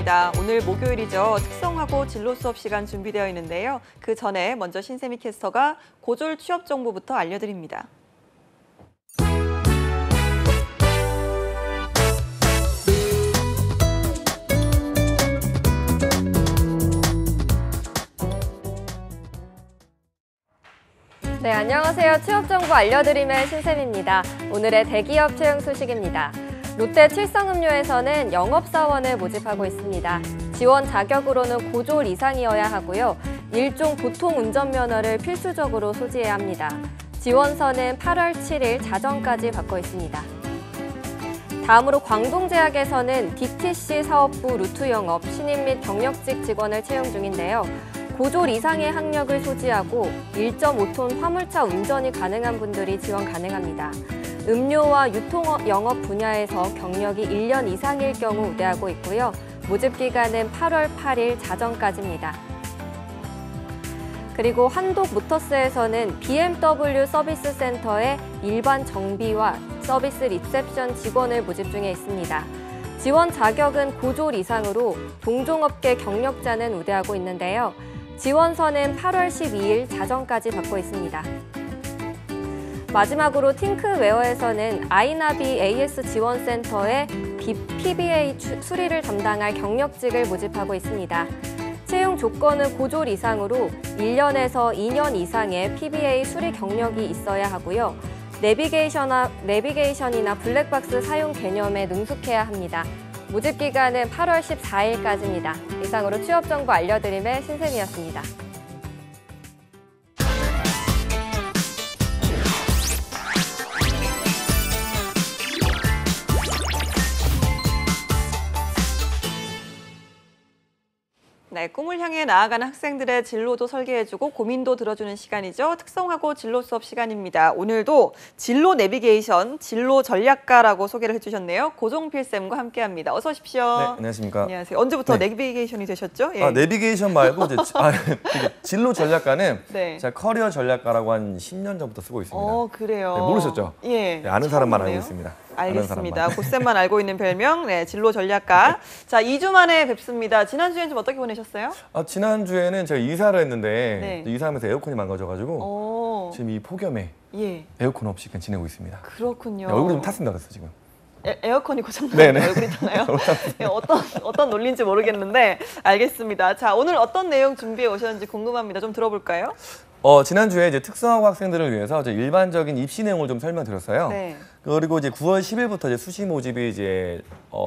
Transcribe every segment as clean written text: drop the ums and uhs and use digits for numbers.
반갑습니다. 오늘 목요일이죠. 특성화고 진로 수업 시간 준비되어 있는데요. 그 전에 먼저 신세미 캐스터가 고졸 취업 정보부터 알려드립니다. 네, 안녕하세요. 취업 정보 알려드림의 신세미입니다. 오늘의 대기업 채용 소식입니다. 롯데 칠성음료에서는 영업사원을 모집하고 있습니다. 지원 자격으로는 고졸 이상이어야 하고요. 일종 보통 운전면허를 필수적으로 소지해야 합니다. 지원서는 8월 7일 자정까지 받고 있습니다. 다음으로 광동제약에서는 DTC 사업부 루트 영업, 신입 및 경력직 직원을 채용 중인데요. 고졸 이상의 학력을 소지하고 1.5톤 화물차 운전이 가능한 분들이 지원 가능합니다. 음료와 유통 영업 분야에서 경력이 1년 이상일 경우 우대하고 있고요. 모집 기간은 8월 8일 자정까지입니다. 그리고 한독 모터스에서는 BMW 서비스 센터의 일반 정비와 서비스 리셉션 직원을 모집 중에 있습니다. 지원 자격은 고졸 이상으로 동종업계 경력자는 우대하고 있는데요. 지원서는 8월 12일 자정까지 받고 있습니다. 마지막으로 팅크웨어에서는 아이나비 AS 지원센터의 PBA 수리를 담당할 경력직을 모집하고 있습니다. 채용 조건은 고졸 이상으로 1년에서 2년 이상의 PBA 수리 경력이 있어야 하고요. 내비게이션이나 블랙박스 사용 개념에 능숙해야 합니다. 모집 기간은 8월 14일까지입니다. 이상으로 취업 정보 알려드림의 신세미였습니다. 네, 꿈을 향해 나아가는 학생들의 진로도 설계해주고 고민도 들어주는 시간이죠. 특성화고 진로 수업 시간입니다. 오늘도 진로 내비게이션, 진로 전략가라고 소개를 해주셨네요. 고종필 쌤과 함께합니다. 어서 오십시오. 네, 안녕하십니까. 안녕하세요. 언제부터 네. 내비게이션이 되셨죠? 예. 내비게이션 말고 이제 진로 전략가는 네. 제가 커리어 전략가라고 한 10년 전부터 쓰고 있습니다. 그래요. 네, 모르셨죠? 예. 네, 아는 사람만 알고 처음이네요. 있습니다. 알겠습니다. 고쌤만 알고 있는 별명, 네, 진로 전략가. 자, 2주 만에 뵙습니다. 지난주엔 좀 어떻게 보내셨어요? 지난주에는 제가 이사를 했는데 네. 이사하면서 에어컨이 망가져가지고 지금 이 폭염에 예. 에어컨 없이 그냥 지내고 있습니다. 그렇군요. 네, 얼굴이 좀 탔습니다, 그래서 지금. 에어컨이 고장난 네네. 얼굴이잖아요. 네, 어떤 논리인지 모르겠는데 알겠습니다. 자, 오늘 어떤 내용 준비해 오셨는지 궁금합니다. 좀 들어볼까요? 지난주에 이제 특성화고 학생들을 위해서 이제 일반적인 입시 내용을 좀 설명드렸어요. 네. 그리고 이제 9월 10일부터 이제 수시 모집이 이제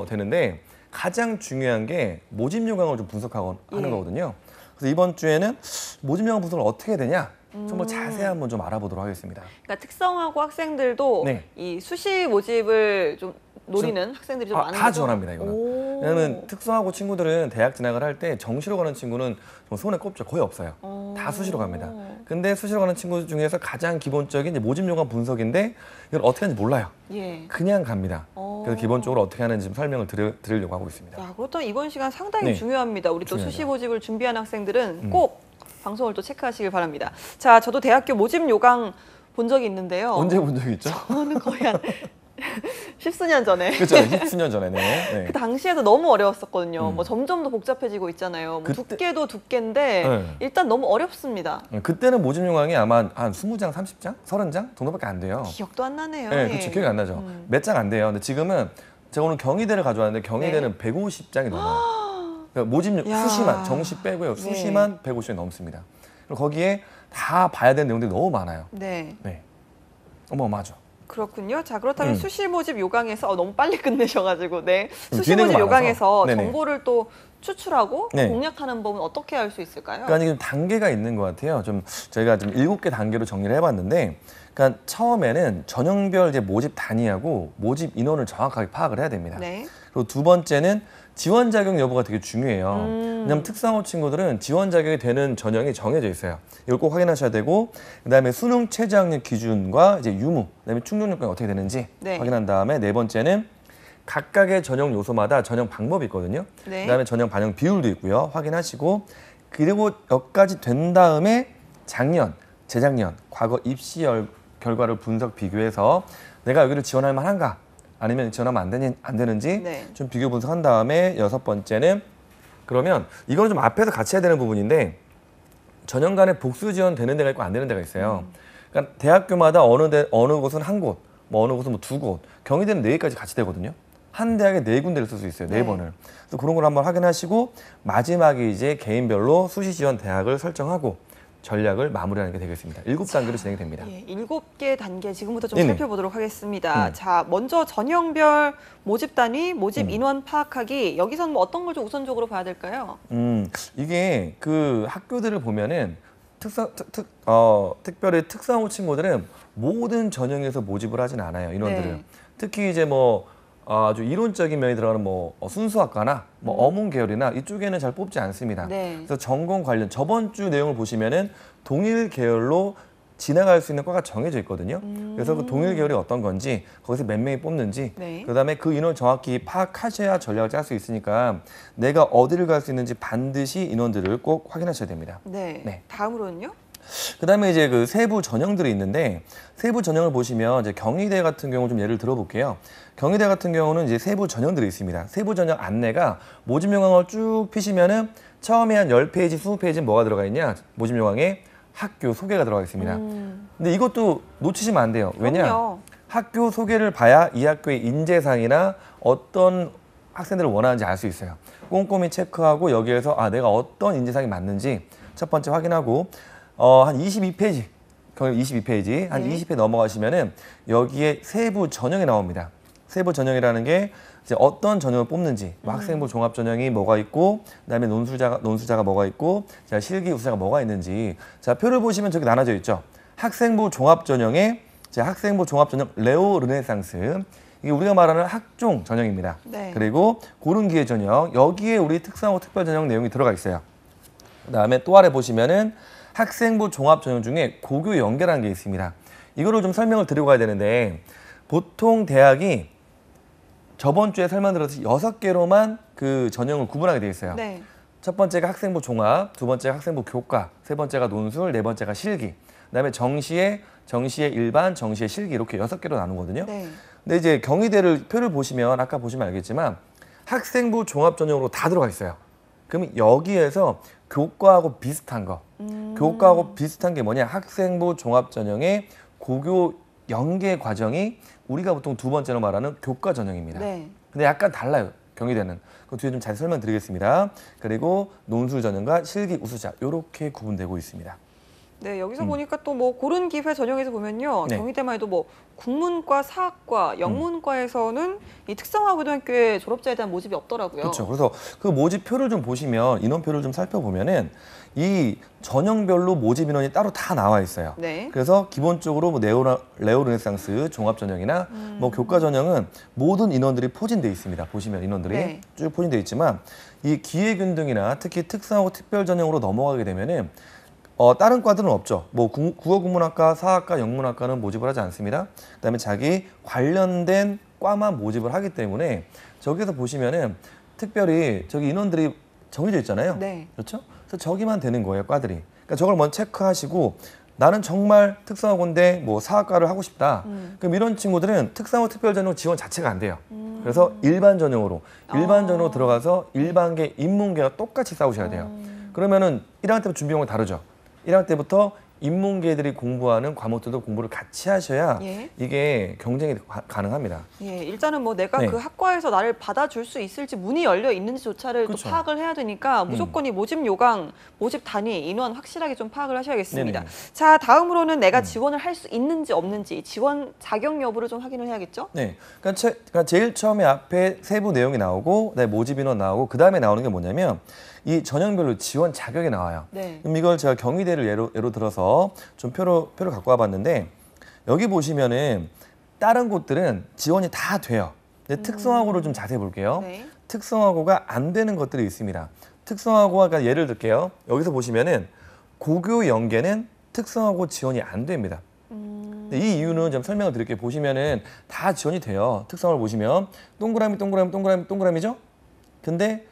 되는데 가장 중요한 게 모집 요강을 좀 분석하고 하는 거거든요. 그래서 이번 주에는 모집 요강 분석을 어떻게 해야 되냐? 좀 더 자세히 한번 좀 알아보도록 하겠습니다. 그러니까 특성화고 학생들도 네. 이 수시 모집을 좀 노리는 학생들이 좀 많은 다 거죠? 지원합니다, 이거는. 왜냐면 특성화고 친구들은 대학 진학을 할 때 정시로 가는 친구는 좀 손에 꼽죠. 거의 없어요. 다 수시로 갑니다. 근데 수시로 가는 친구 중에서 가장 기본적인 이제 모집 요강 분석인데 이걸 어떻게 하는지 몰라요. 예. 그냥 갑니다. 그래서 기본적으로 어떻게 하는지 좀 설명을 드리려고 하고 있습니다. 야, 그렇다면 이번 시간 상당히 네. 중요합니다. 우리 또 중요하죠. 수시 모집을 준비하는 학생들은 꼭 방송을 또 체크하시길 바랍니다. 자, 저도 대학교 모집 요강 본 적이 있는데요. 언제 본 적이 있죠? 저는 거의 한 10수년 전에. 그렇죠. 10수년 전에. 네. 그 당시에도 너무 어려웠었거든요. 뭐 점점 더 복잡해지고 있잖아요. 뭐 그때- 두께도 두께인데 네. 일단 너무 어렵습니다. 그때는 모집 요강이 아마 한 20장, 30장, 30장 정도밖에 안 돼요. 기억도 안 나네요. 네, 예. 그렇죠. 기억이 안 나죠. 몇 장 안 돼요. 근데 지금은 제가 오늘 경희대를 가져왔는데 경희대는 150장이 넘어요. 그러니까 모집 야. 수시만, 정시 빼고요. 수시만 150장이 넘습니다. 그리고 거기에 다 봐야 되는 내용들이 너무 많아요. 네. 네. 어마어마하죠. 그렇군요. 자, 그렇다면 수시 모집 요강에서 너무 빨리 끝내셔가지고 수시 진행이 모집 많아서. 요강에서 네네. 정보를 또 추출하고 네. 공략하는 법은 어떻게 할 수 있을까요? 그러니까 이게 좀 단계가 있는 것 같아요. 좀 저희가 좀 7개 단계로 정리를 해봤는데, 그러니까 처음에는 전형별 이제 모집 단위하고 모집 인원을 정확하게 파악을 해야 됩니다. 네. 그리고 두 번째는 지원 자격 여부가 되게 중요해요. 왜냐하면 특성화 친구들은 지원 자격이 되는 전형이 정해져 있어요. 이걸 꼭 확인하셔야 되고, 그다음에 수능 최저학력 기준과 이제 유무, 그다음에 충족 요건이 어떻게 되는지 네. 확인한 다음에 네 번째는 각각의 전형 요소마다 전형 방법이 있거든요. 네. 그다음에 전형 반영 비율도 있고요. 확인하시고, 그리고 여기까지 된 다음에 작년, 재작년, 과거 입시 결과를 분석 비교해서 내가 여기를 지원할 만한가? 아니면 지원하면 안 되는지 네. 좀 비교 분석한 다음에 여섯 번째는 그러면 이거는 좀 앞에서 같이 해야 되는 부분인데 전형 간에 복수 지원 되는 데가 있고 안 되는 데가 있어요. 그러니까 대학교마다 어느 곳은 한 곳, 뭐 어느 곳은 뭐 두 곳, 경희대는 4개까지 같이 되거든요. 한 대학에 4군데를 쓸 수 있어요. 네. 4번을. 그래서 그런 걸 한번 확인하시고 마지막에 이제 개인별로 수시 지원 대학을 설정하고 전략을 마무리하는 게 되겠습니다. 7단계로 진행이 됩니다. 예, 7개 단계 지금부터 좀 네네. 살펴보도록 하겠습니다. 자, 먼저 전형별 모집 단위, 모집 인원 파악하기. 여기서는 뭐 어떤 걸 좀 우선적으로 봐야 될까요? 이게 그 학교들을 보면은 특별히 특성호 친구들은 모든 전형에서 모집을 하진 않아요. 인원들을. 네. 특히 이제 뭐 아주 이론적인 면이 들어가는 뭐 순수학과나 뭐 어문 계열이나 이쪽에는 잘 뽑지 않습니다. 네. 그래서 전공 관련 저번 주 내용을 보시면은 동일 계열로 지나갈 수 있는 과가 정해져 있거든요. 그래서 그 동일 계열이 어떤 건지 거기서 몇 명이 뽑는지 네. 그다음에 그 인원 정확히 파악하셔야 전략을 짤 수 있으니까 내가 어디를 갈 수 있는지 반드시 인원들을 꼭 확인하셔야 됩니다. 네. 네. 다음으로는요? 그다음에 이제 그 세부 전형들이 있는데 세부 전형을 보시면 이제 경희대 같은 경우 좀 예를 들어볼게요. 경희대 같은 경우는 이제 세부 전형들이 있습니다. 세부 전형 안내가 모집 요강을 쭉 피시면은 처음에 한 10페이지, 20페이지는 뭐가 들어가 있냐? 모집 요강에 학교 소개가 들어가 있습니다. 근데 이것도 놓치시면 안 돼요. 왜냐? 그럼요. 학교 소개를 봐야 이 학교의 인재상이나 어떤 학생들을 원하는지 알 수 있어요. 꼼꼼히 체크하고 여기에서 내가 어떤 인재상이 맞는지 첫 번째 확인하고 한 22페이지, 거의 22페이지, 한 네. 20페이지 넘어가시면은 여기에 세부 전형이 나옵니다. 세부 전형이라는 게 이제 어떤 전형을 뽑는지, 뭐 학생부 종합 전형이 뭐가 있고, 그다음에 논술자가 뭐가 있고, 자, 실기 우수자가 뭐가 있는지. 자, 표를 보시면 저기 나눠져 있죠. 학생부 종합 전형에 학생부 종합 전형 레오 르네상스. 이게 우리가 말하는 학종 전형입니다. 네. 그리고 고른 기회 전형, 여기에 우리 특성화 특별 전형 내용이 들어가 있어요. 그다음에 또 아래 보시면은 학생부 종합 전형 중에 고교 연계라는 게 있습니다. 이거를 좀 설명을 드리고 가야 되는데 보통 대학이 저번 주에 설명드렸듯이 6개로만 그 전형을 구분하게 돼 있어요. 네. 첫 번째가 학생부 종합, 두 번째가 학생부 교과, 세 번째가 논술, 네 번째가 실기. 그다음에 정시에 일반, 정시에 실기 이렇게 6개로 나누거든요. 네. 근데 이제 경희대를 표를 보시면 아까 보시면 알겠지만 학생부 종합 전형으로 다 들어가 있어요. 그럼 여기에서 교과하고 비슷한 거, 교과하고 비슷한 게 뭐냐? 학생부 종합 전형의 고교 연계 과정이 우리가 보통 두 번째로 말하는 교과 전형입니다. 네. 근데 약간 달라요. 경희대는. 그 뒤에 좀 잘 설명드리겠습니다. 그리고 논술 전형과 실기 우수자 이렇게 구분되고 있습니다. 네, 여기서 보니까 또 뭐 고른 기회 전형에서 보면요. 네. 경희대만 해도 뭐 국문과, 사학과, 영문과에서는 이 특성화고등학교의 졸업자에 대한 모집이 없더라고요. 그렇죠. 그래서 그 모집표를 좀 보시면 인원표를 좀 살펴보면은 이 전형별로 모집 인원이 따로 다 나와 있어요. 네. 그래서 기본적으로 뭐 레오 르네상스 종합 전형이나 뭐 교과 전형은 모든 인원들이 포진돼 있습니다. 보시면 인원들이 네. 쭉 포진돼 있지만 이 기회균등이나 특히 특성하고 특별 전형으로 넘어가게 되면은 다른 과들은 없죠. 뭐 국어국문학과, 사학과, 영문학과는 모집을 하지 않습니다. 그다음에 자기 관련된 과만 모집을 하기 때문에 저기서 보시면은 특별히 저기 인원들이 정해져 있잖아요. 네. 그렇죠? 그래서 저기만 되는 거예요, 과들이. 그러니까 저걸 먼저 체크하시고 나는 정말 특성화고인데 뭐 사학과를 하고 싶다. 그럼 이런 친구들은 특성화 특별전형 지원 자체가 안 돼요. 그래서 일반 전형으로 들어가서 일반계, 인문계와 똑같이 싸우셔야 돼요. 그러면은 1학년 때부터 준비한 건 다르죠. 1학년 때부터 인문계들이 공부하는 과목들도 공부를 같이 하셔야 예. 이게 경쟁이 가능합니다. 예, 일단은 뭐 내가 네. 그 학과에서 나를 받아줄 수 있을지 문이 열려 있는지조차를 그렇죠. 또 파악을 해야 되니까 무조건 이 모집 요강, 모집 단위, 인원 확실하게 좀 파악을 하셔야겠습니다. 네네. 자, 다음으로는 내가 지원을 할 수 있는지 없는지 지원 자격 여부를 좀 확인을 해야겠죠? 네, 그러니까 제일 처음에 앞에 세부 내용이 나오고, 그다음에 모집 인원 나오고, 그 다음에 나오는 게 뭐냐면 이 전형별로 지원 자격이 나와요. 네. 그럼 이걸 제가 경희대를 예로 들어서 좀 표를 갖고 와봤는데 여기 보시면은 다른 곳들은 지원이 다 돼요. 근데 특성화고를 좀 자세히 볼게요. 네. 특성화고가 안 되는 것들이 있습니다. 특성화고가 그러니까 예를 들게요. 여기서 보시면은 고교 연계는 특성화고 지원이 안 됩니다. 근데 이 이유는 좀 설명을 드릴게요. 보시면은 다 지원이 돼요. 특성화를 보시면 동그라미죠? 근데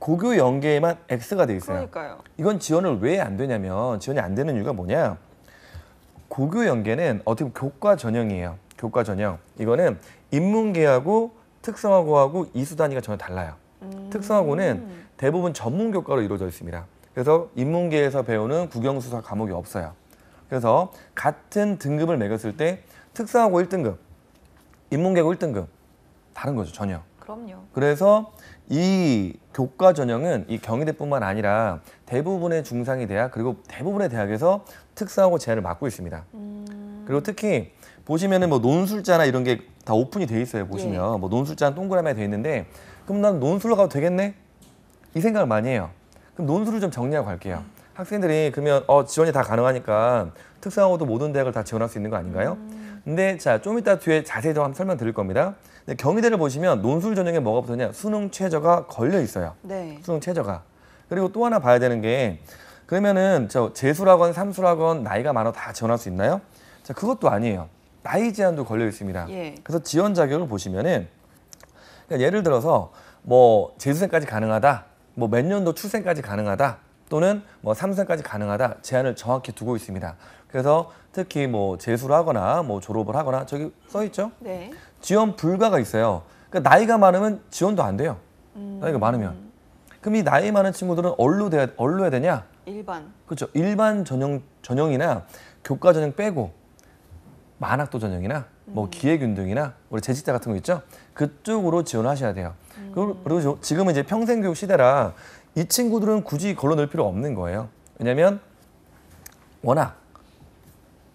고교 연계에만 X가 돼 있어요. 그러니까요. 이건 지원을 왜 안 되냐면 지원이 안 되는 이유가 뭐냐? 고교 연계는 어떻게 보면 교과 전형이에요. 교과 전형. 이거는 인문계하고 특성화고하고 이수 단위가 전혀 달라요. 특성화고는 대부분 전문 교과로 이루어져 있습니다. 그래서 인문계에서 배우는 국영수사 과목이 없어요. 그래서 같은 등급을 매겼을 때 특성화고 1등급, 인문계고 1등급 다른 거죠, 전혀. 그럼요. 그래서 이 교과 전형은 이 경희대뿐만 아니라 대부분의 중상위 대학 그리고 대부분의 대학에서 특성화고 제한을 막고 있습니다. 그리고 특히 보시면은 뭐 논술자나 이런 게 다 오픈이 돼 있어요. 보시면 뭐 논술자는 동그라미에 돼 있는데 그럼 난 논술로 가도 되겠네? 이 생각을 많이 해요. 그럼 논술을 좀 정리하고 갈게요. 학생들이 그러면 지원이 다 가능하니까 특성화고도 모든 대학을 다 지원할 수 있는 거 아닌가요? 근데 자, 좀 이따 뒤에 자세히 좀 한번 설명 드릴 겁니다. 근데 경희대를 보시면 논술 전형에 뭐가 붙었냐? 수능 최저가 걸려 있어요. 네. 수능 최저가. 그리고 또 하나 봐야 되는 게 그러면은 저 재수학원, 삼수학원 나이가 많아 다 지원할 수 있나요? 자, 그것도 아니에요. 나이 제한도 걸려 있습니다. 예. 그래서 지원 자격을 보시면은 그러니까 예를 들어서 뭐 재수생까지 가능하다, 뭐 몇 년도 출생까지 가능하다, 또는 뭐 삼수생까지 가능하다 제한을 정확히 두고 있습니다. 그래서 특히 뭐 재수를 하거나 뭐 졸업을 하거나 저기 써 있죠? 네. 지원 불가가 있어요. 그러니까 나이가 많으면 지원도 안 돼요. 나이가 많으면. 그럼 이 나이 많은 친구들은 어디로 해야 되냐? 일반. 그렇죠. 일반 전형이나 교과 전형 빼고 만학도 전형이나 뭐 기획윤등이나 우리 재직자 같은 거 있죠? 그쪽으로 지원하셔야 돼요. 그리고 지금은 이제 평생교육 시대라 이 친구들은 굳이 걸러 넣을 필요 없는 거예요. 왜냐하면 워낙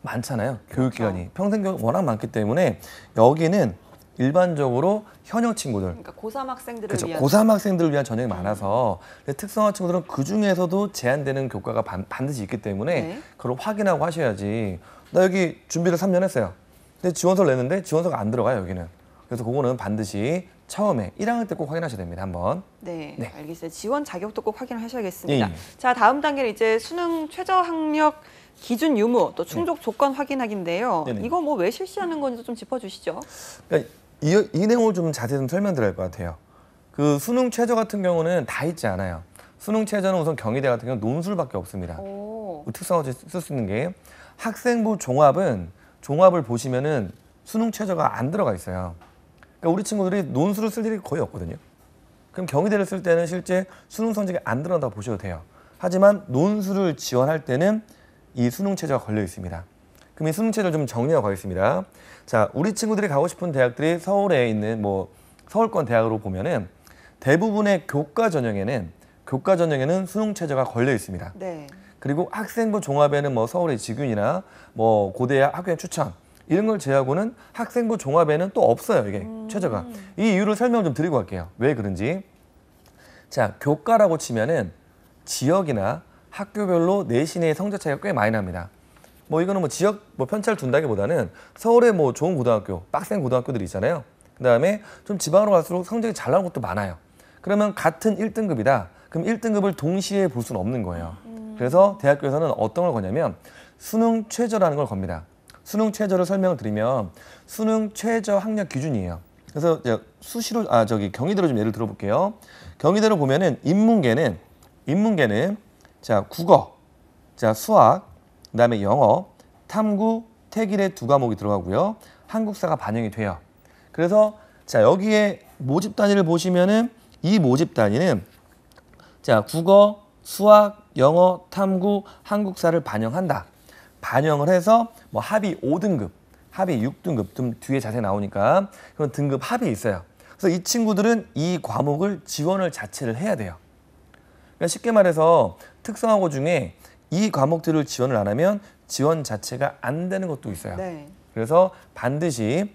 많잖아요. 교육기관이. 그렇죠. 평생교육 워낙 많기 때문에 여기는 일반적으로 현역 친구들, 그러니까 고3 학생들을 그렇죠. 위한. 고3 학생들을 위한 전형이 많아서 특성화 친구들은 그 중에서도 제한되는 교과가 반드시 있기 때문에 네. 그걸 확인하고 하셔야지. 나 여기 준비를 3년 했어요. 근데 지원서를 냈는데 지원서가 안 들어가요, 여기는. 그래서 그거는 반드시 처음에 1학년 때 꼭 확인하셔야 됩니다, 한번. 네, 네. 알겠어요. 지원 자격도 꼭 확인을 하셔야겠습니다. 예. 자, 다음 단계는 이제 수능 최저 학력 기준 유무 또 충족 조건 확인하기인데요. 네네. 이거 뭐 왜 실시하는 건지 좀 짚어주시죠. 그러니까 이 내용을 좀 자세히 좀 설명드려야 할 것 같아요. 그 수능 최저 같은 경우는 다 있지 않아요. 수능 최저는 우선 경희대 같은 경우는 논술밖에 없습니다. 오. 특성화고 쓸 수 있는 게 학생부 종합을 보시면은 수능 최저가 안 들어가 있어요. 그러니까 우리 친구들이 논술을 쓸 일이 거의 없거든요. 그럼 경희대를 쓸 때는 실제 수능 성적이 안 들어간다고 보셔도 돼요. 하지만 논술을 지원할 때는 이 수능 최저가 걸려 있습니다. 그럼 이 수능 최저를 좀 정리하고 가겠습니다. 자, 우리 친구들이 가고 싶은 대학들이 서울에 있는 뭐 서울권 대학으로 보면은 대부분의 교과 전형에는 수능 최저가 걸려 있습니다. 네. 그리고 학생부 종합에는 뭐 서울의 직윤이나 뭐 고대 학교의 추천 이런 걸 제외하고는 학생부 종합에는 또 없어요, 이게 최저가. 이 이유를 설명 좀 드리고 갈게요. 왜 그런지. 자, 교과라고 치면은 지역이나 학교별로 내신의 성적 차이가 꽤 많이 납니다. 뭐 이거는 뭐 지역 뭐 편차를 둔다기보다는 서울에 뭐 좋은 고등학교, 빡센 고등학교들이 있잖아요. 그다음에 좀 지방으로 갈수록 성적이 잘 나오는 곳도 많아요. 그러면 같은 1등급이다. 그럼 1등급을 동시에 볼 수는 없는 거예요. 그래서 대학교에서는 어떤 걸 거냐면 수능 최저라는 걸 겁니다. 수능 최저를 설명을 드리면 수능 최저 학력 기준이에요. 그래서 수시로 경희대로 좀 예를 들어볼게요. 경희대로 보면은 인문계는 자 국어, 자 수학, 그다음에 영어, 탐구, 태길의 두 과목이 들어가고요. 한국사가 반영이 돼요. 그래서 자 여기에 모집 단위를 보시면은 이 모집 단위는 자 국어, 수학, 영어, 탐구, 한국사를 반영한다. 반영을 해서 뭐 합의 5등급, 합의 6등급 좀 뒤에 자세히 나오니까 그런 등급 합이 있어요. 그래서 이 친구들은 이 과목을 지원을 자체를 해야 돼요. 그러니까 쉽게 말해서 특성화고 중에 이 과목들을 지원을 안 하면 지원 자체가 안 되는 것도 있어요. 네. 그래서 반드시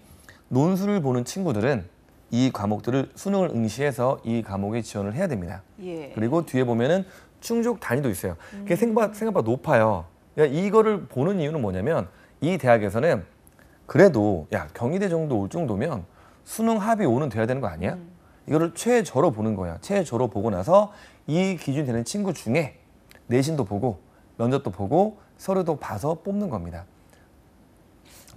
논술을 보는 친구들은 이 과목들을 수능을 응시해서 이 과목에 지원을 해야 됩니다. 예. 그리고 뒤에 보면은 충족 단위도 있어요. 그게 생각보다 높아요. 그러니까 이거를 보는 이유는 뭐냐면 이 대학에서는 그래도 야 경희대 정도 올 정도면 수능 합의 5는 돼야 되는 거 아니야? 이거를 최저로 보는 거야. 최저로 보고 나서 이 기준이 되는 친구 중에 내신도 보고 면접도 보고 서류도 봐서 뽑는 겁니다.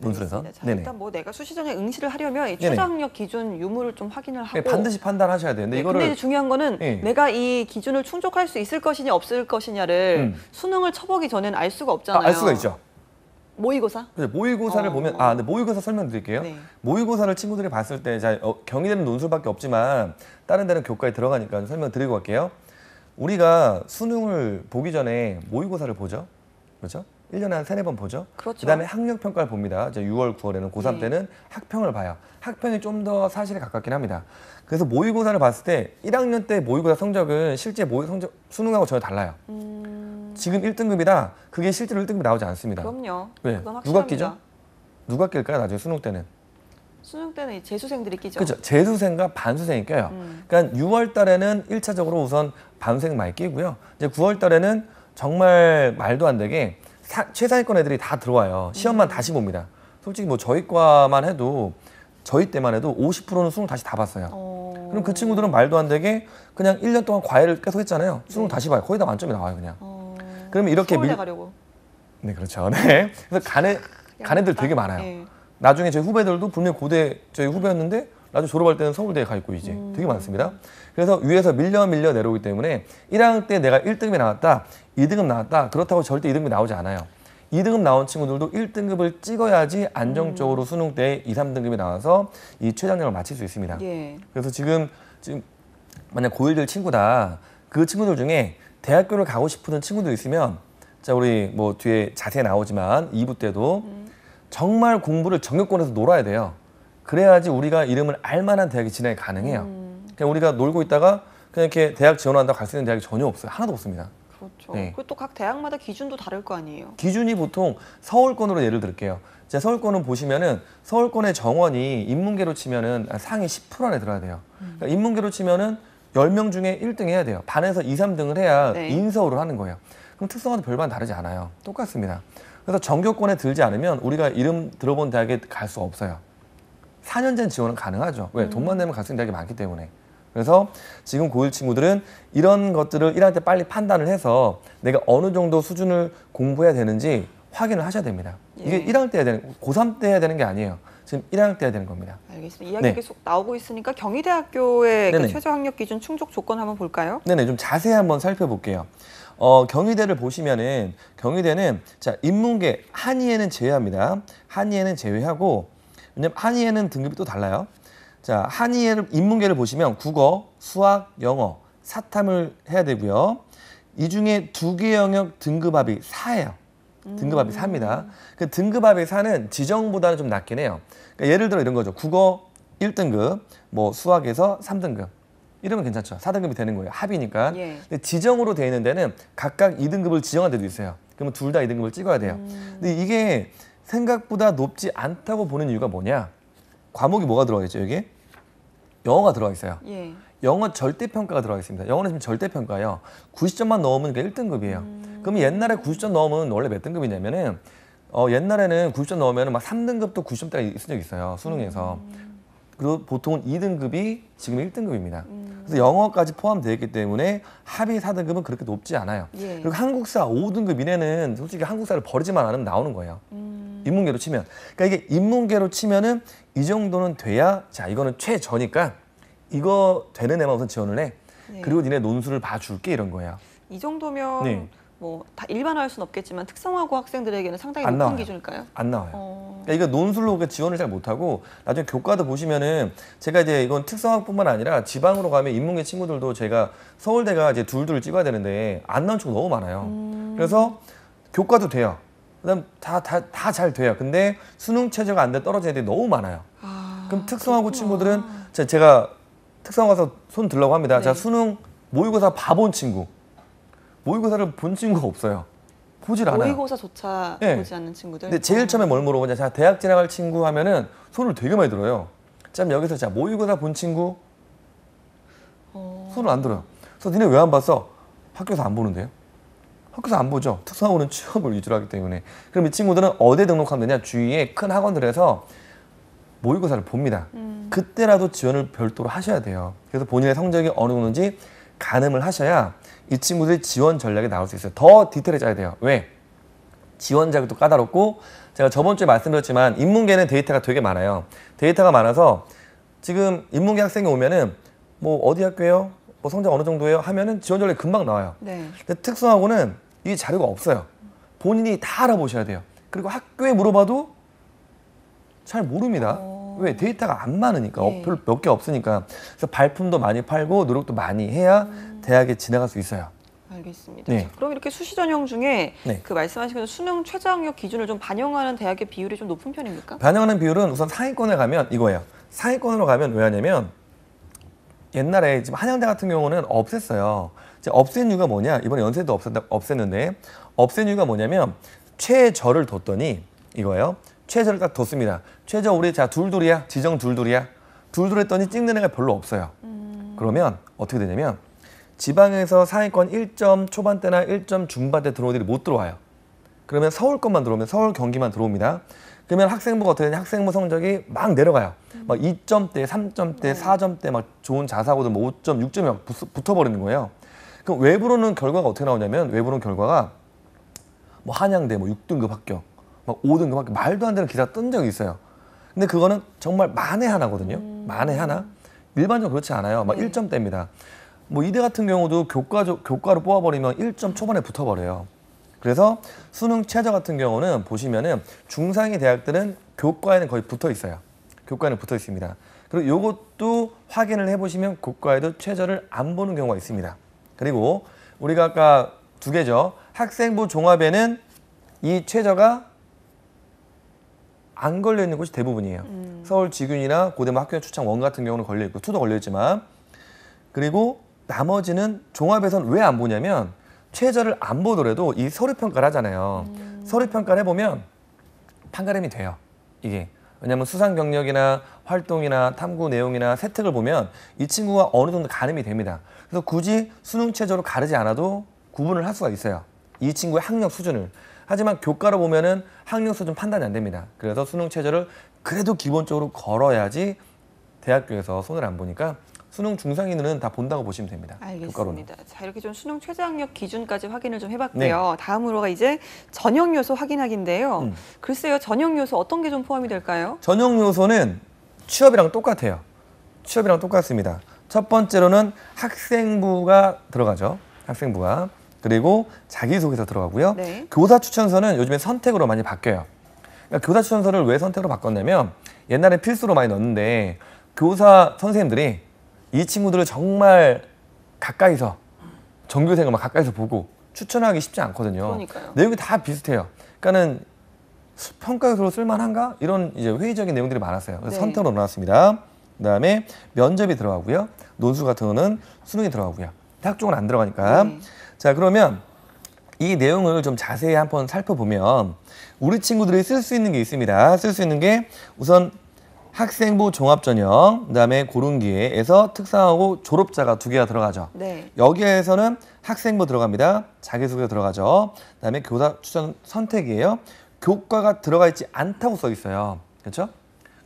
논술에서. 알겠습니다. 자, 일단 뭐 내가 수시 전형 응시를 하려면 이 네네. 최저 학력 기준 유무를 좀 확인을 하고 반드시 판단하셔야 돼요. 근데 네, 이거를 근데 이제 중요한 거는 예. 내가 이 기준을 충족할 수 있을 것이냐 없을 것이냐를 수능을 쳐보기 전에는 알 수가 없잖아요. 알 수가 있죠. 모의고사? 그래서 모의고사를 보면 근데 모의고사 설명드릴게요. 네. 모의고사를 친구들이 봤을 때 경희대는 논술밖에 없지만 다른 데는 교과에 들어가니까 설명드리고 갈게요. 우리가 수능을 보기 전에 모의고사를 보죠. 그렇죠? 1년에 한 3-4번 보죠. 그렇죠. 그다음에 학력평가를 봅니다. 이제 6월, 9월에는 고3 네. 때는 학평을 봐요. 학평이 좀 더 사실에 가깝긴 합니다. 그래서 모의고사를 봤을 때 1학년 때 모의고사 성적은 실제 성적 수능하고 전혀 달라요. 지금 1등급이다. 그게 실제로 1등급이 나오지 않습니다. 그럼요. 왜? 그건 누가 확실합니다. 끼죠? 누가 낄까요? 나중에 수능 때는. 수능 때는 이 재수생들이 끼죠. 그렇죠. 재수생과 반수생이 껴요. 그러니까 6월 달에는 1차적으로 우선 반수생 많이 끼고요. 이제 9월 달에는 정말 말도 안 되게 최상위권 애들이 다 들어와요. 시험만 다시 봅니다. 솔직히 뭐 저희 과만 해도 저희 때만 해도 50%는 수능 다시 다 봤어요. 그럼 그 친구들은 말도 안 되게 그냥 1년 동안 과외를 계속 했잖아요. 수능 네. 다시 봐요. 거의 다 만점이 나와요, 그냥. 그러면 이렇게 서울대 가려고. 네, 그렇죠. 네. 그래서 간 애들 되게 많아요. 네. 나중에 저희 후배들도 분명 고대 저희 후배였는데 나중에 졸업할 때는 서울대에 가 있고 이제 되게 많습니다. 그래서 위에서 밀려 내려오기 때문에 1학년 때 내가 1등급이 나왔다, 2등급 나왔다. 그렇다고 절대 2등급이 나오지 않아요. 2등급 나온 친구들도 1등급을 찍어야지 안정적으로 수능 때 2, 3등급이 나와서 이 최저학력을 마칠 수 있습니다. 예. 그래서 지금 만약 고1들 친구다. 그 친구들 중에 대학교를 가고 싶은 친구들 있으면 자 우리 뭐 뒤에 자세히 나오지만 2부 때도 정말 공부를 정규권에서 놀아야 돼요. 그래야지 우리가 이름을 알만한 대학에 진학이 가능해요. 그냥 우리가 놀고 있다가 그냥 이렇게 대학 지원한다고 갈 수 있는 대학이 전혀 없어요. 하나도 없습니다. 그렇죠. 네. 그리고 또 각 대학마다 기준도 다를 거 아니에요. 기준이 보통 서울권으로 예를 들게요. 제 서울권은 보시면은 서울권의 정원이 인문계로 치면은 상위 10% 안에 들어야 돼요. 그러니까 인문계로 치면은 10명 중에 1등 해야 돼요. 반에서 2, 3등을 해야 네. 인서울을 하는 거예요. 그럼 특성화도 별반 다르지 않아요. 똑같습니다. 그래서 전교권에 들지 않으면 우리가 이름 들어본 대학에 갈 수 없어요. 4년제 지원은 가능하죠. 왜? 돈만 내면 갈 수 있는 대학이 많기 때문에. 그래서 지금 고1 친구들은 이런 것들을 1학년 때 빨리 판단을 해서 내가 어느 정도 수준을 공부해야 되는지 확인을 하셔야 됩니다. 이게 예. 1학년 때 해야 되는, 고3 때 해야 되는 게 아니에요. 지금 1학년 때 해야 되는 겁니다. 알겠습니다. 이야기 네. 계속 나오고 있으니까 경희대학교의 그 네네. 최저 학력 기준 충족 조건 한번 볼까요? 네네, 좀 자세히 한번 살펴볼게요. 경희대를 보시면은 경희대는 자 인문계 한의에는 제외합니다. 한의에는 제외하고 왜냐면 한의에는 등급이 또 달라요. 자 한의에를 인문계를 보시면 국어, 수학, 영어, 사탐을 해야 되고요. 이 중에 2개 영역 등급합이 4예요. 등급합이 4입니다. 그 등급합이 4는 지정보다는 좀 낮긴 해요. 그러니까 예를 들어 이런 거죠. 국어 1등급, 뭐 수학에서 3등급. 이러면 괜찮죠. 4등급이 되는 거예요. 합이니까. 예. 근데 지정으로 되어 있는 데는 각각 2등급을 지정한 데도 있어요. 그러면 둘 다 2등급을 찍어야 돼요. 근데 이게 생각보다 높지 않다고 보는 이유가 뭐냐? 과목이 뭐가 들어가 있죠, 여기? 영어가 들어가 있어요. 예. 영어 절대평가가 들어가 있습니다. 영어는 지금 절대평가예요. 90점만 넣으면 그게 1등급이에요. 그러면 옛날에 90점 넣으면 원래 몇 등급이냐면은 옛날에는 90점 넣으면 막 3등급도 90점대가 있은 적이 있어요. 수능에서. 그리고 보통은 2등급이 지금 1등급입니다. 그래서 영어까지 포함되어 있기 때문에 합의 4등급은 그렇게 높지 않아요. 예. 그리고 한국사 5등급 이내는 솔직히 한국사를 버리지만 않으면 나오는 거예요. 인문계로 치면. 그러니까 이게 인문계로 치면은 이 정도는 돼야 자 이거는 최저니까 이거 되는 애만 우선 지원을 해. 네. 그리고 니네 논술을 봐줄게 이런 거예요. 이 정도면 네. 뭐 다 일반화할 수는 없겠지만 특성화고 학생들에게는 상당히 안 높은 나와요. 기준일까요? 안 나와요. 어. 그러니까 이거 논술로 지원을 잘 못하고 나중에 교과도 보시면은 제가 이제 이건 특성학뿐만 아니라 지방으로 가면 인문계 친구들도 제가 서울대가 이제 둘 찍어야 되는데 안 나온 친구 너무 많아요. 그래서 교과도 돼요. 그다음 다 잘 돼요. 근데 수능 최저가 안 돼 떨어지는 애들이 너무 많아요. 그럼 특성화고 친구들은 제가 특성화 가서 손 들라고 합니다. 네. 자 수능 모의고사 봐본 친구. 모의고사를 본 친구가 없어요. 보질 않아요. 모의고사조차 네. 보지 않는 친구들. 근데 제일 처음에 뭘 물어보냐? 자 대학 진학할 친구 하면은 손을 되게 많이 들어요. 자 여기서 자 모의고사 본 친구 손을 안 들어요. 그래서 니네 왜 안 봤어? 학교에서 안 보는데요? 학교에서 안 보죠. 특성화고는 취업을 위주로 하기 때문에. 그럼 이 친구들은 어디에 등록하면 되냐? 주위에 큰 학원들에서 모의고사를 봅니다. 그때라도 지원을 별도로 하셔야 돼요. 그래서 본인의 성적이 어느 정도인지 가늠을 하셔야 이 친구들이 지원 전략이 나올 수 있어요. 더 디테일해져야 돼요. 왜? 지원 자격도 까다롭고 제가 저번 주에 말씀드렸지만 인문계는 데이터가 되게 많아요. 데이터가 많아서 지금 인문계 학생이 오면은 뭐 어디 학교예요? 뭐 성적 어느 정도예요? 하면은 지원 전략이 금방 나와요. 네. 근데 특성화고는 이 자료가 없어요. 본인이 다 알아보셔야 돼요. 그리고 학교에 물어봐도 잘 모릅니다. 왜? 데이터가 안 많으니까, 예. 별로 몇 개 없으니까. 그래서 발품도 많이 팔고 노력도 많이 해야 대학에 지나갈 수 있어요. 알겠습니다. 네. 자, 그럼 이렇게 수시 전형 중에 네. 그 말씀하신 수능 최저 학력 기준을 좀 반영하는 대학의 비율이 좀 높은 편입니까? 반영하는 비율은 우선 상위권에 가면 이거예요. 상위권으로 가면 왜 하냐면 옛날에 지금 한양대 같은 경우는 없앴어요. 이제 없앤 이유가 뭐냐? 이번에 연세도 없앴는데 없앤 이유가 뭐냐면 최저를 뒀더니 이거예요. 최저를 딱 뒀습니다. 최저 우리 자 둘둘이야. 지정 둘둘이야. 둘둘 했더니 찍는 애가 별로 없어요. 그러면 어떻게 되냐면 지방에서 상위권 1점 초반대나 1점 중반대 들어오는 애들이 못 들어와요. 그러면 서울 것만 들어오면 서울 경기만 들어옵니다. 그러면 학생부가 어떻게 되냐? 학생부 성적이 막 내려가요. 막 2점대, 3점대, 4점대 막 좋은 자사고들 뭐 5점, 6점이 막 붙어버리는 거예요. 그럼 외부로는 결과가 어떻게 나오냐면 외부로는 결과가 뭐 한양대 뭐 6등급 합격, 막 5등급 합격, 말도 안 되는 기사 뜬 적이 있어요. 근데 그거는 정말 만에 하나거든요. 만에 하나. 일반적으로 그렇지 않아요. 막 1점대입니다. 뭐 이대 같은 경우도 교과로 뽑아버리면 1점 초반에 붙어버려요. 그래서 수능 최저 같은 경우는 보시면은 중상위 대학들은 교과에는 거의 붙어 있어요. 교과에는 붙어 있습니다. 그리고 이것도 확인을 해보시면 교과에도 최저를 안 보는 경우가 있습니다. 그리고 우리가 아까 두 개죠. 학생부 종합에는 이 최저가 안 걸려 있는 곳이 대부분이에요. 서울 지균이나 고대모 학교의 추천 원 같은 경우는 걸려 있고 투도 걸려 있지만 그리고 나머지는 종합에서는 왜 안 보냐면 최저를 안 보더라도 이 서류 평가를 하잖아요. 서류 평가를 해보면 판가름이 돼요. 이게 왜냐하면 수상 경력이나 활동이나 탐구 내용이나 세특을 보면 이 친구가 어느 정도 가늠이 됩니다. 그래서 굳이 수능 최저로 가르지 않아도 구분을 할 수가 있어요. 이 친구의 학력 수준을. 하지만 교과로 보면은 학력 수준 판단이 안 됩니다. 그래서 수능 최저를 그래도 기본적으로 걸어야지 대학교에서 손을 안 보니까 수능 중상위는 다 본다고 보시면 됩니다. 교과로는. 알겠습니다. 자, 이렇게 좀 수능 최저 학력 기준까지 확인을 좀 해봤고요. 다음으로가 이제 전형 요소 확인하기인데요. 글쎄요, 전형 요소 어떤 게 좀 포함이 될까요? 전형 요소는 취업이랑 똑같아요. 취업이랑 똑같습니다. 첫 번째로는 학생부가 들어가죠. 학생부가. 그리고 자기소개서 들어가고요. 네. 교사 추천서는 요즘에 선택으로 많이 바뀌어요. 그러니까 교사 추천서를 왜 선택으로 바꿨냐면 옛날에 필수로 많이 넣었는데 교사 선생님들이 이 친구들을 정말 가까이서 전교생을 막 가까이서 보고 추천하기 쉽지 않거든요. 그러니까요. 내용이 다 비슷해요. 그러니까는 평가요소로 쓸만한가? 이런 이제 회의적인 내용들이 많았어요. 그래서 네. 선택으로 넣어놨습니다. 그다음에 면접이 들어가고요. 논술 같은 거는 수능이 들어가고요. 대학 쪽은 안 들어가니까. 네. 자, 그러면 이 내용을 좀 자세히 한번 살펴보면 우리 친구들이 쓸 수 있는 게 있습니다. 쓸 수 있는 게 우선 학생부 종합전형, 그다음에 고른기에서 특성하고 졸업자가 두 개가 들어가죠. 네. 여기에서는 학생부 들어갑니다. 자기소개 들어가죠. 그다음에 교사 추천 선택이에요. 교과가 들어가 있지 않다고 써 있어요. 그렇죠?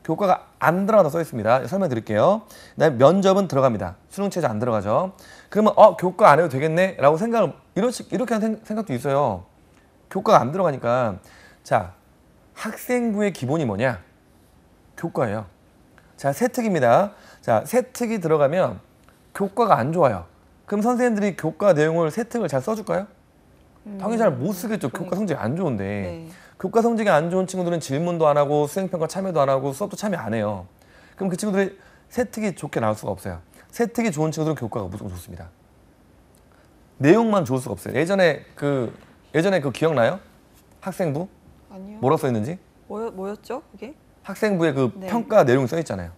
교과가 안 들어가다 써 있습니다. 설명드릴게요. 그다음에 면접은 들어갑니다. 수능 최저 안 들어가죠. 그러면 교과 안 해도 되겠네? 라고 이렇게 하는 생각도 있어요. 교과가 안 들어가니까. 자, 학생부의 기본이 뭐냐? 교과예요. 자, 세특입니다. 자, 세특이 들어가면 교과가 안 좋아요. 그럼 선생님들이 교과 내용을 세특을 잘 써줄까요? 당연히 잘 못 쓰겠죠. 교과 성적이 안 좋은데. 네. 교과 성적이 안 좋은 친구들은 질문도 안 하고 수행평가 참여도 안 하고 수업도 참여 안 해요. 그럼 그 친구들이 세특이 좋게 나올 수가 없어요. 세특이 좋은 친구들은 교과가 무조건 좋습니다. 내용만 좋을 수가 없어요. 예전에 그 기억나요? 학생부? 아니요. 뭐라고 써 있는지? 뭐였죠? 그게? 학생부에 그 네. 평가 내용이 써 있잖아요.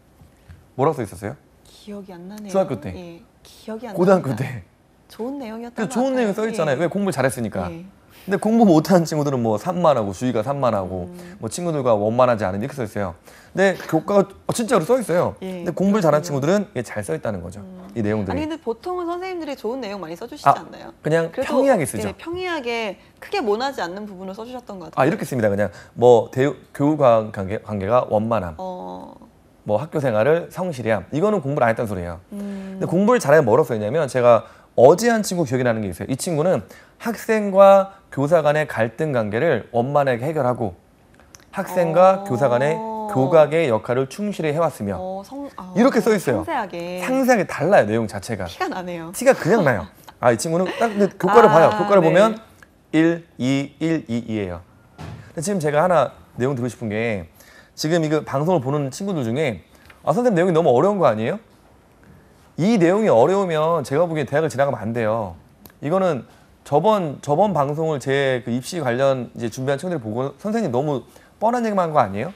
뭐라고 써 있었어요? 기억이 안 나네요. 중학교 때. 예, 기억이 안 고등학교 납니다. 때. 좋은 내용이었던 그 것 좋은 같아요. 내용이 써 있잖아요. 예. 왜 공부를 잘했으니까. 예. 근데 공부 못하는 친구들은 뭐 산만하고 주의가 산만하고 뭐 친구들과 원만하지 않은 이렇게 써 있어요. 근데 교과가 진짜로 써 있어요. 예, 근데 공부를 잘하는 그렇군요. 친구들은 이게 잘 써 있다는 거죠. 이 내용들이. 아니 근데 보통은 선생님들이 좋은 내용 많이 써주시지 아, 않나요? 그냥 그래도, 평이하게 쓰죠. 예, 평이하게 크게 모나지 않는 부분을 써주셨던 것 같아요. 이렇게 씁니다. 그냥 뭐 교우 관계가 원만함, 뭐 학교 생활을 성실함. 이거는 공부를 안 했다는 소리예요. 근데 공부를 잘하면 뭐라고 써있냐면 제가 어제 한 친구 기억이 나는 게 있어요. 이 친구는 학생과 교사 간의 갈등 관계를 원만하게 해결하고 학생과 교사 간의 교각의 역할을 충실히 해왔으며 이렇게 써 있어요. 상세하게 달라요. 내용 자체가. 티가 나네요. 티가 그냥 나요. 이 친구는 딱 근데 교과를 봐요. 교과를 네. 보면 1, 2, 1, 2, 2예요. 근데 지금 제가 하나 내용 드리고 싶은 게 지금 이거 방송을 보는 친구들 중에 선생님 내용이 너무 어려운 거 아니에요? 이 내용이 어려우면 제가 보기엔 대학을 지나가면 안 돼요. 이거는 저번 방송을 제 그 입시 관련 이제 준비한 친구들이 보고 선생님 너무 뻔한 얘기만 한 거 아니에요?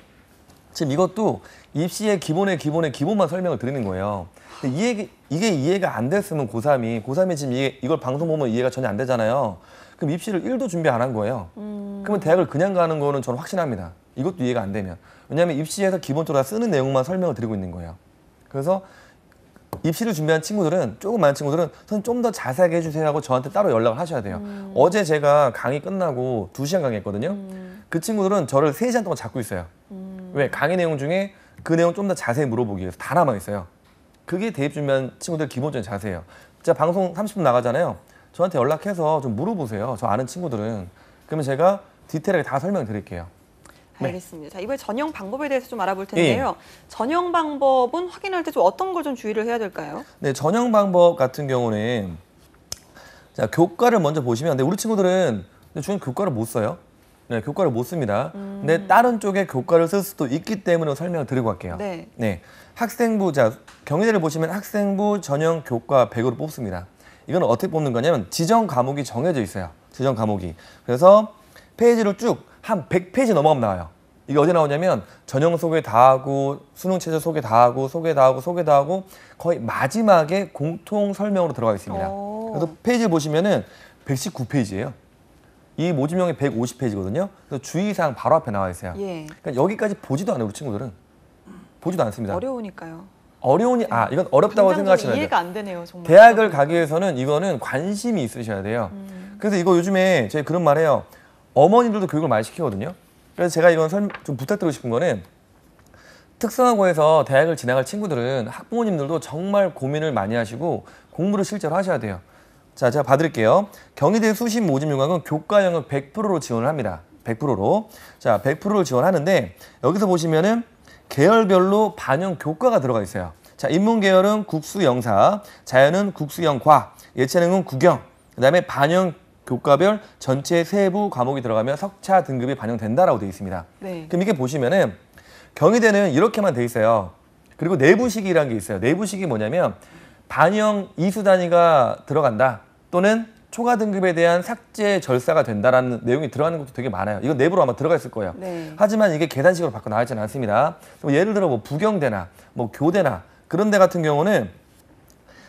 지금 이것도 입시의 기본의 기본만 설명을 드리는 거예요. 근데 이게 이해가 안 됐으면 고3이 지금 이걸 방송 보면 이해가 전혀 안 되잖아요. 그럼 입시를 1도 준비 안 한 거예요. 그러면 대학을 그냥 가는 거는 저는 확신합니다. 이것도 이해가 안 되면. 왜냐하면 입시에서 기본적으로 다 쓰는 내용만 설명을 드리고 있는 거예요. 그래서 입시를 준비한 친구들은 조금 많은 친구들은 선생님 좀 더 자세하게 해주세요 하고 저한테 따로 연락을 하셔야 돼요. 어제 제가 강의 끝나고 2시간 강의했거든요. 그 친구들은 저를 3시간 동안 잡고 있어요. 왜? 강의 내용 중에 그 내용 좀 더 자세히 물어보기 위해서 다 남아있어요. 그게 대입 준비한 친구들 기본적인 자세예요. 제가 방송 30분 나가잖아요. 저한테 연락해서 좀 물어보세요. 저 아는 친구들은. 그러면 제가 디테일하게 다 설명드릴게요. 알겠습니다. 자, 이번에 전형 방법에 대해서 좀 알아볼 텐데요. 전형 방법은 확인할 때 좀 어떤 걸 좀 주의를 해야 될까요? 네, 전형 방법 같은 경우는 자, 교과를 먼저 보시면 근데 우리 친구들은 중요한 교과를 못 써요. 네, 교과를 못 씁니다. 근데 다른 쪽에 교과를 쓸 수도 있기 때문에 설명을 드리고 갈게요. 네. 학생부, 자, 경희대를 보시면 학생부 전형 교과 100으로 뽑습니다. 이건 어떻게 뽑는 거냐면 지정 과목이 정해져 있어요. 지정 과목이. 그래서 페이지를 쭉 한 100페이지 넘어가면 나와요. 이게 어디 나오냐면 전형 소개 다 하고 수능 체제 소개 다 하고 소개 다 하고 거의 마지막에 공통 설명으로 들어가 있습니다. 그래서 페이지 보시면은 119페이지예요. 이 모집형이 150페이지거든요. 그래서 주의사항 바로 앞에 나와 있어요. 그러니까 여기까지 보지도 않아요, 우리 친구들은. 보지도 않습니다. 어려우니까요. 이건 어렵다고 생각하시면 돼요. 이해가 안 되네요, 정말. 대학을 가기 위해서는 이거는 관심이 있으셔야 돼요. 그래서 이거 요즘에 제가 그런 말 해요. 어머님들도 교육을 많이 시키거든요. 그래서 제가 이건 좀 부탁드리고 싶은 거는 특성화고에서 대학을 지나갈 친구들은 학부모님들도 정말 고민을 많이 하시고 공부를 실제로 하셔야 돼요. 자, 제가 봐드릴게요. 경희대 수시 모집 요강은 교과 영역 100%로 지원을 합니다. 100%로. 자, 100%를 지원하는데 여기서 보시면은 계열별로 반영 교과가 들어가 있어요. 자, 인문계열은 국수영사, 자연은 국수영과, 예체능은 국영, 그다음에 반영 교과별 전체 세부 과목이 들어가면 석차 등급이 반영된다라고 되어 있습니다. 그럼 이게 보시면은 경희대는 이렇게만 돼 있어요. 그리고 내부식이라는 게 있어요. 내부식이 뭐냐면 반영 이수 단위가 들어간다 또는 초과 등급에 대한 삭제 절사가 된다라는 내용이 들어가는 것도 되게 많아요. 이건 내부로 아마 들어가 있을 거예요. 하지만 이게 계산식으로 바꿔 나와 있지는 않습니다. 예를 들어 뭐 부경대나 뭐 교대나 그런 데 같은 경우는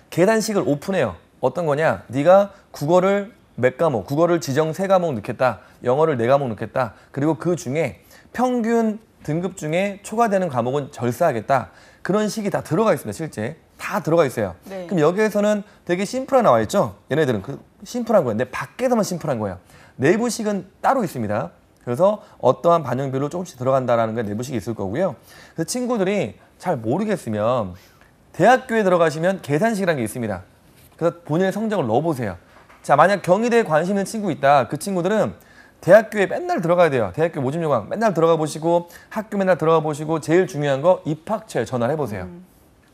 계산식을 오픈해요. 어떤 거냐? 네가 국어를 몇 과목, 국어를 지정 3과목 넣겠다, 영어를 4과목 넣겠다, 그리고 그 중에 평균 등급 중에 초과되는 과목은 절사하겠다. 그런 식이 다 들어가 있습니다, 실제. 다 들어가 있어요. 그럼 여기에서는 되게 심플하게 나와 있죠? 얘네들은 그 심플한 거예요. 근데 밖에서만 심플한 거예요. 내부식은 따로 있습니다. 그래서 어떠한 반영별로 조금씩 들어간다라는 게 내부식이 있을 거고요. 그래서 친구들이 잘 모르겠으면 대학교에 들어가시면 계산식이라는 게 있습니다. 그래서 본인의 성적을 넣어보세요. 자, 만약 경희대에 관심 있는 친구 있다. 그 친구들은 대학교에 맨날 들어가야 돼요. 대학교 모집 요강 맨날 들어가 보시고 학교 맨날 들어가 보시고 제일 중요한 거 입학처에 전화를 해보세요.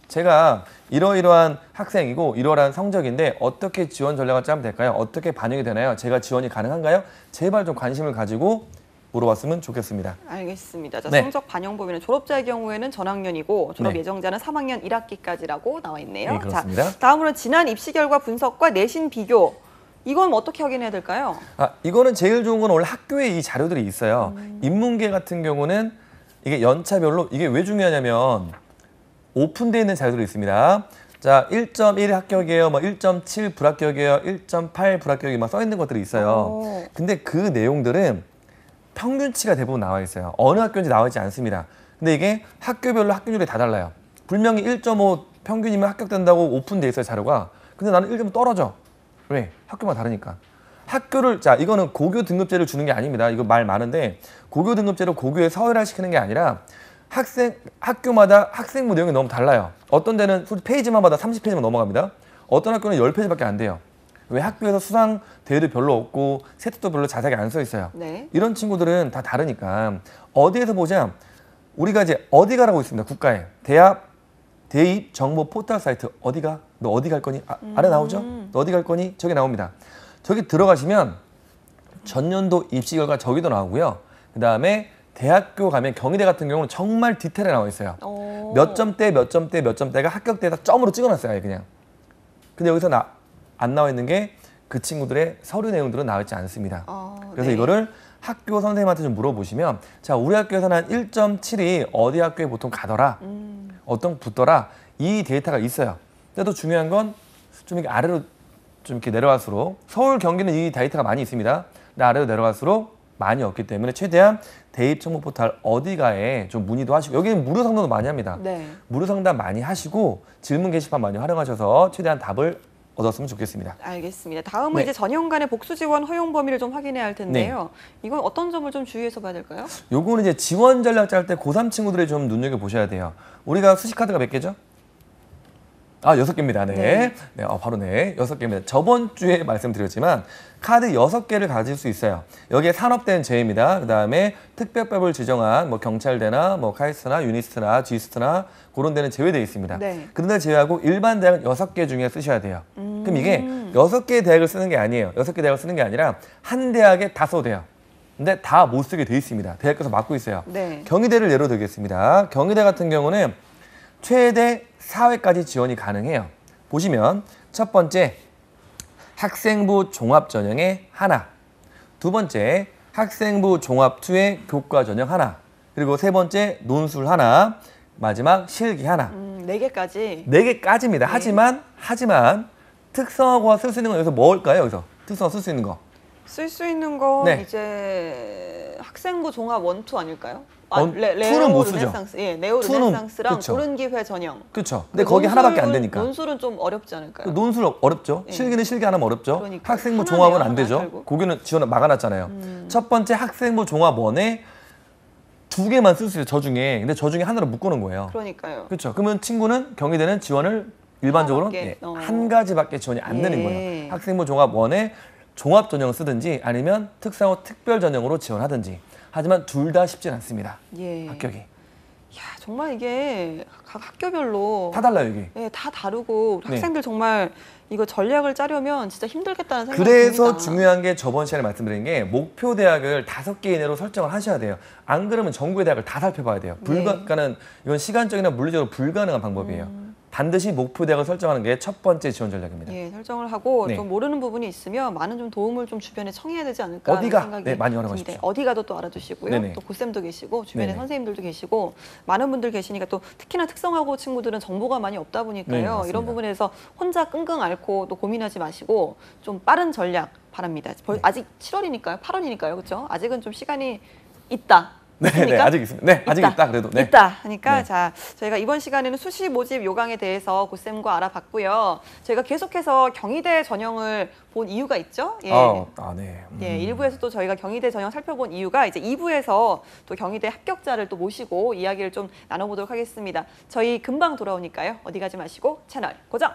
제가 이러이러한 학생이고 이러한 성적인데 어떻게 지원 전략을 짜면 될까요? 어떻게 반영이 되나요? 제가 지원이 가능한가요? 제발 좀 관심을 가지고 물어봤으면 좋겠습니다. 알겠습니다. 자, 성적 반영 범위는 졸업자의 경우에는 전학년이고 졸업 예정자는 3학년 1학기까지라고 나와 있네요. 네, 그렇습니다. 자, 다음으로는 지난 입시 결과 분석과 내신 비교. 이건 어떻게 확인해야 될까요? 이거는 제일 좋은 건 원래 학교에 이 자료들이 있어요. 인문계 같은 경우는 이게 연차별로 이게 왜 중요하냐면 오픈되어 있는 자료들이 있습니다. 자, 1.1 합격이에요. 뭐 1.7 불합격이에요. 1.8 불합격이 막 써 있는 것들이 있어요. 근데 그 내용들은 평균치가 대부분 나와 있어요. 어느 학교인지 나와 있지 않습니다. 근데 이게 학교별로 합격률이 다 달라요. 분명히 1.5 평균이면 합격된다고 오픈돼 있어요, 자료가. 근데 나는 1.5 떨어져. 왜? 학교마다 다르니까. 학교를, 자, 이거는 고교 등급제를 주는 게 아닙니다. 이거 말 많은데 고교 등급제를 고교에 서열화시키는 게 아니라 학교마다 학생부 내용이 너무 달라요. 어떤 데는 페이지만 받아 30페이지만 넘어갑니다. 어떤 학교는 10페이지밖에 안 돼요. 왜? 학교에서 수상 대회도 별로 없고 세특도 별로 자세하게 안 써 있어요. 이런 친구들은 다 다르니까 어디에서 보자. 우리가 이제 어디 가라고 있습니다. 국가에. 대입 정보 포털 사이트 어디가? 너 어디 갈 거니? 아래 나오죠? 너 어디 갈 거니? 저기 나옵니다. 저기 들어가시면 전년도 입시 결과 저기도 나오고요. 그 다음에 대학교 가면 경희대 같은 경우는 정말 디테일하게 나와 있어요. 오. 몇 점대, 몇 점대, 몇 점대가 합격대에다 점으로 찍어놨어요, 아예 그냥. 근데 여기서 안 나와 있는 게 그 친구들의 서류 내용들은 나와 있지 않습니다. 그래서 네. 이거를 학교 선생님한테 좀 물어보시면, 자, 우리 학교에서는 한 1.7이 어디 학교에 보통 가더라, 어떤 붙더라, 이 데이터가 있어요. 근데 또 중요한 건 좀 이렇게 아래로 좀 이렇게 내려갈수록, 서울, 경기는 이 데이터가 많이 있습니다. 근데 아래로 내려갈수록 많이 없기 때문에 최대한 대입정보 포털 어디가에 좀 문의도 하시고, 여기는 무료 상담도 많이 합니다. 네. 무료 상담 많이 하시고 질문 게시판 많이 활용하셔서 최대한 답을 얻었으면 좋겠습니다. 알겠습니다. 다음은 네. 이제 전형간의 복수 지원 허용 범위를 좀 확인해야 할 텐데요. 이건 어떤 점을 좀 주의해서 봐야 될까요? 요거는 이제 지원 전략 짤 때 고3 친구들이 좀 눈여겨 보셔야 돼요. 우리가 수시 카드가 몇 개죠? 아, 6개입니다. 네. 네, 바로 네. 6개입니다. 저번 주에 말씀드렸지만 카드 6개를 가질 수 있어요. 여기에 산업대는 제외입니다. 그다음에 특별법을 지정한 뭐 경찰대나 뭐 카이스트나 유니스트나 G스트나 그런 데는 제외되어 있습니다. 네. 그런 데 제외하고 일반 대학은 6개 중에 쓰셔야 돼요. 그럼 이게 6개의 대학을 쓰는 게 아니에요. 6개 대학을 쓰는 게 아니라 한 대학에 다 써도 돼요. 근데 다 못 쓰게 돼 있습니다. 대학교에서 맡고 있어요. 네. 경희대를 예로 들겠습니다. 경희대 같은 경우는 최대 4회까지 지원이 가능해요. 보시면 첫 번째 학생부 종합 전형에 하나, 두 번째 학생부 종합 2에 교과 전형 하나, 그리고 세 번째 논술 하나, 마지막 실기 하나. 4개까지. 4개까지입니다. 하지만 특성화고가 쓸 수 있는 건 여기서 뭘까요? 여기서 특성화 쓸 수 있는 거. 쓸 수 있는 건 네. 이제 학생부 종합 1, 2 아닐까요? 투는 못 쓰죠. 르네상스. 예, 네오 투는, 르네상스랑 그쵸. 고른기회 전형. 그렇죠. 근데 거기 하나밖에 안 되니까. 논술은 좀 어렵지 않을까요? 논술 어렵죠. 예. 실기는 실기 하나면 어렵죠. 그러니까. 학생부 하나네요, 종합은 안 하나, 되죠. 결국. 거기는 지원을 막아놨잖아요. 첫 번째 학생부 종합 1에 2개만 쓸 수 있어요. 저 중에. 근데 저 중에 하나로 묶어놓은 거예요. 그러니까요. 그렇죠. 그러면 친구는 경희대는 지원을 일반적으로 하나밖에, 한 가지밖에 지원이 안 되는 예. 거예요. 학생부 종합 1에 종합 전형을 쓰든지 아니면 특성화 특별 전형으로 지원하든지. 하지만 둘 다 쉽진 않습니다. 예. 합격이. 야, 정말 이게 각 학교별로 다 달라요, 여기. 예, 다 다르고 네. 학생들 정말 이거 전략을 짜려면 진짜 힘들겠다는 생각이 그래서 듭니다. 중요한 게 저번 시간에 말씀드린 게 목표 대학을 5개 이내로 설정을 하셔야 돼요. 안 그러면 전국의 대학을 다 살펴봐야 돼요. 그러니까는 이건 시간적이나 물리적으로 불가능한 방법이에요. 반드시 목표 대학을 설정하는 게 첫 번째 지원 전략입니다. 예, 설정을 하고 네. 좀 모르는 부분이 있으면 많은 좀 도움을 좀 주변에 청해야 되지 않을까 어디가? 하는 생각이 네, 많이 듭니다. 활용하십시오. 어디 가도 또 알아두시고요. 네네. 또 고쌤도 계시고 주변에 네네. 선생님들도 계시고 많은 분들 계시니까 또 특히나 특성화고 친구들은 정보가 많이 없다 네, 보니까요. 맞습니다. 이런 부분에서 혼자 끙끙 앓고 또 고민하지 마시고 좀 빠른 전략 바랍니다. 아직 7월이니까요. 8월이니까요. 그렇죠? 아직은 좀 시간이 있다. 네, 있습니까? 아직 있습니다. 네, 아직 있다 그래도. 네. 있다 하니까 네. 자 저희가 이번 시간에는 수시 모집 요강에 대해서 고쌤과 알아봤고요. 저희가 계속해서 경희대 전형을 본 이유가 있죠. 예. 네. 예, 1부에서 또 저희가 경희대 전형 살펴본 이유가 이제 2부에서 또 경희대 합격자를 또 모시고 이야기를 좀 나눠보도록 하겠습니다. 저희 금방 돌아오니까요. 어디 가지 마시고 채널 고정.